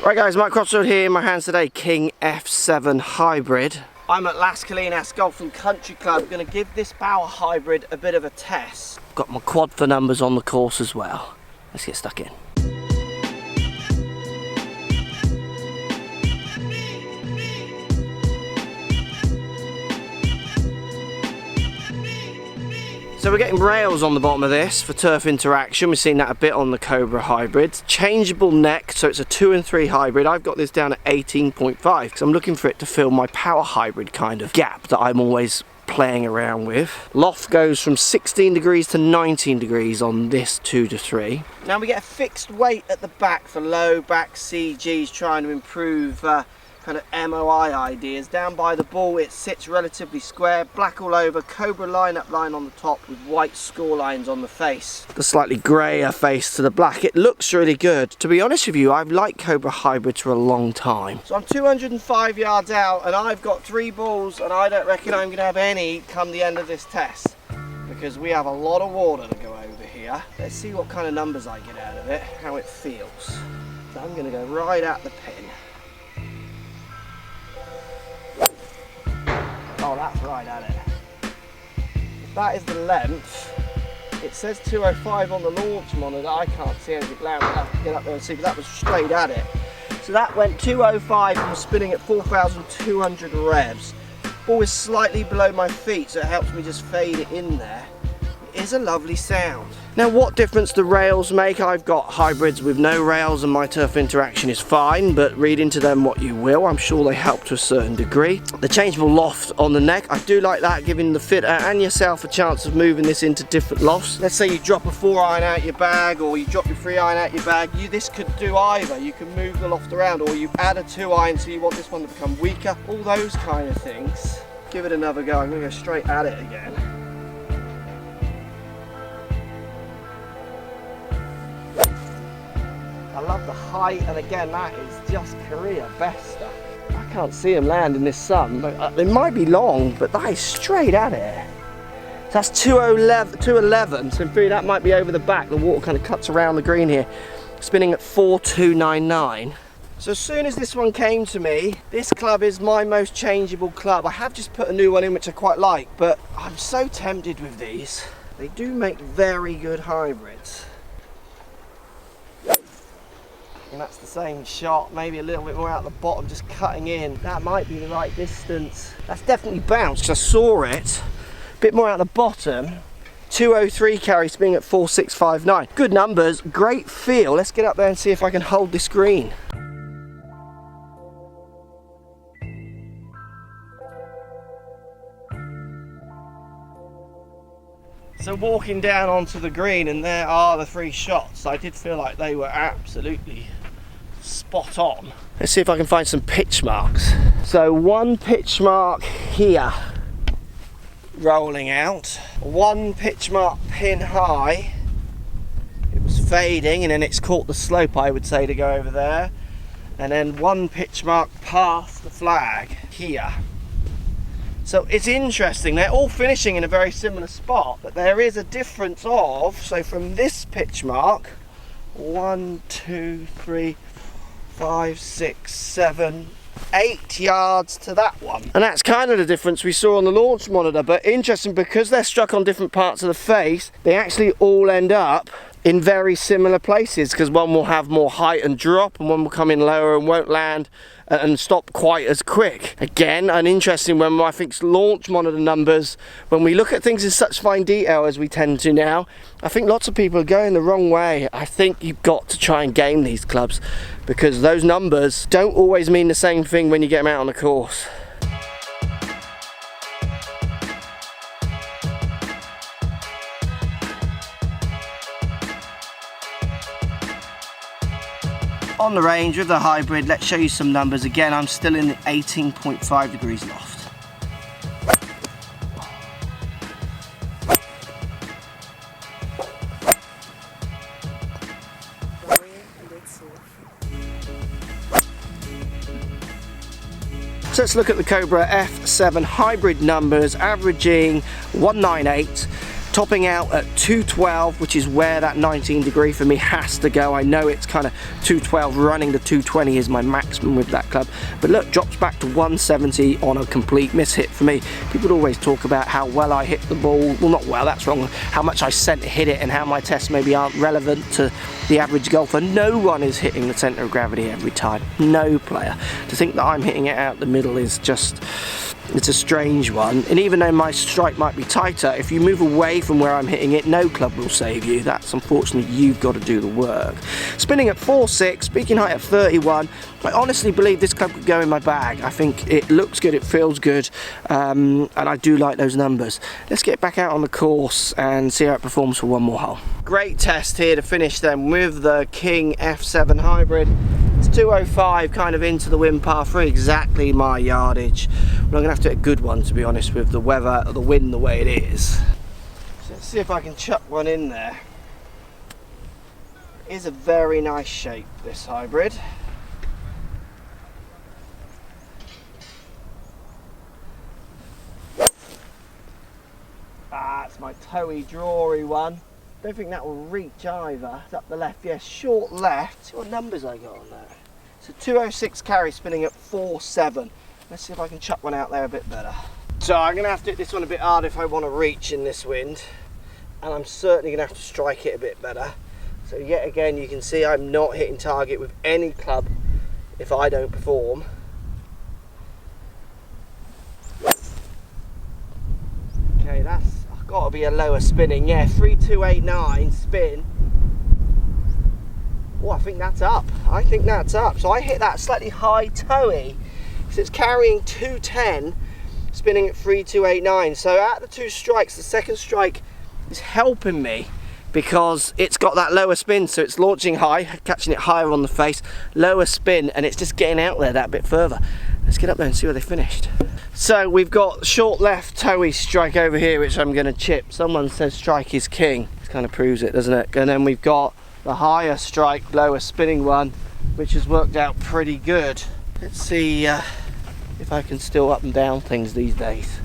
Right guys, Mark Crossfield here, in my hands today, King F7 Hybrid. I'm at Ask Golf and Country Club, going to give this power hybrid a bit of a test. Got my quad for numbers on the course as well. Let's get stuck in. So we're getting rails on the bottom of this for turf interaction. We've seen that a bit on the Cobra Hybrid. Changeable neck, so it's a 2 and 3 hybrid. I've got this down at 18.5 because I'm looking for it to fill my power hybrid kind of gap that I'm always playing around with. Loft goes from 16 degrees to 19 degrees on this 2 to 3. Now we get a fixed weight at the back for low back CGs, trying to improve kind of MOI ideas. Down by the ball it sits relatively square, black all over, Cobra lineup line on the top with white score lines on the face. The slightly greyer face to the black. It looks really good. To be honest with you, I've liked Cobra hybrids for a long time. So I'm 205 yards out and I've got 3 balls and I don't reckon I'm going to have any come the end of this test because we have a lot of water to go over here. Let's see what kind of numbers I get out of it, how it feels. So I'm going to go right at the pin. Oh, that's right at it. If that is the length, it says 205 on the launch monitor. I can't see anything loud. I'll have to get up there and see, but that was straight at it. So that went 205 and was spinning at 4,200 revs. Ball is slightly below my feet, so it helps me just fade it in there. It is a lovely sound. Now what difference do rails make? I've got hybrids with no rails and my turf interaction is fine, but read into them what you will. I'm sure they help to a certain degree. The changeable loft on the neck, I do like that, giving the fitter and yourself a chance of moving this into different lofts. Let's say you drop a 4-iron out your bag or you drop your 3-iron out your bag. This could do either. You can move the loft around or you add a 2-iron so you want this one to become weaker. All those kind of things. Give it another go. I'm going to go straight at it again. I love the height, and again that is just career best stuff. I can't see him land in this sun, but it might be long, but that is straight at it. So that's 211, so in theory that might be over the back. The water kind of cuts around the green here, spinning at 4,299. So as soon as this one came to me, this club is my most changeable club. I have just put a new one in which I quite like, but I'm so tempted with these. They do make very good hybrids. And that's the same shot, maybe a little bit more out the bottom, just cutting in. That might be the right distance. That's definitely bounced, because I saw it. A bit more out the bottom. 203 carry, spinning at 4,659. Good numbers, great feel. Let's get up there and see if I can hold this green. So walking down onto the green, and there are the 3 shots. I did feel like they were absolutely spot on. Let's see if I can find some pitch marks. So 1 pitch mark here, rolling out. 1 pitch mark pin high. It was fading and then it's caught the slope, I would say, to go over there. And then 1 pitch mark past the flag here. So it's interesting, they're all finishing in a very similar spot, but there is a difference of, so from this pitch mark, 1, 2, 3, 5, 6, 7, 8 yards to that one. And that's kind of the difference we saw on the launch monitor, but interesting because they're struck on different parts of the face, they actually all end up in very similar places, because one will have more height and drop and one will come in lower and won't land and stop quite as quick. Again, an interesting one. I think launch monitor numbers, when we look at things in such fine detail as we tend to now, I think lots of people are going the wrong way. I think you've got to try and game these clubs because those numbers don't always mean the same thing when you get them out on the course. On the range with the hybrid, let's show you some numbers. Again, I'm still in the 18.5 degrees loft. So let's look at the Cobra F7 Hybrid numbers, averaging 198. topping out at 212, which is where that 19 degree for me has to go. I know it's kind of 212, running to 220 is my maximum with that club, but look, drops back to 170 on a complete miss hit for me. People always talk about how well I hit the ball. Well, not well, that's wrong. How much I centre hit it and how my tests maybe aren't relevant to the average golfer. No one is hitting the centre of gravity every time. No player. To think that I'm hitting it out the middle is just, it's a strange one. And even though my strike might be tighter, if you move away from where I'm hitting it, no club will save you. That's unfortunately, you've got to do the work. Spinning at 4.6, speaking height at 31. I honestly believe this club could go in my bag. I think it looks good, it feels good, and I do like those numbers. Let's get back out on the course and see how it performs for one more hole. Great test here to finish then with the King F7 Hybrid. It's 205, kind of into the wind, par 3, exactly my yardage. But I'm going to have to hit a good one, to be honest, with the weather, the wind the way it is. So let's see if I can chuck one in there. It is a very nice shape, this hybrid. That's my toey, drawy one. Don't think that will reach either. It's up the left, yes, short left. See what numbers I got on there. So 206 carry, spinning at 4.7. Let's see if I can chuck one out there a bit better. So I'm going to have to hit this one a bit hard if I want to reach in this wind. And I'm certainly going to have to strike it a bit better. So yet again, you can see I'm not hitting target with any club if I don't perform. Okay, that's got to be a lower spinning, yeah, 3289 spin. Oh, I think that's up. I think that's up. So I hit that slightly high toey. So it's carrying 210, spinning at 3289. So out of the two strikes, the second strike is helping me because it's got that lower spin, so it's launching high, catching it higher on the face, lower spin, and it's just getting out there that bit further. Let's get up there and see where they finished. So we've got short left toey strike over here, which I'm going to chip. Someone says strike is king. This kind of proves it, doesn't it? And then we've got the higher strike, lower spinning one, which has worked out pretty good. Let's see if I can still up and down things these days.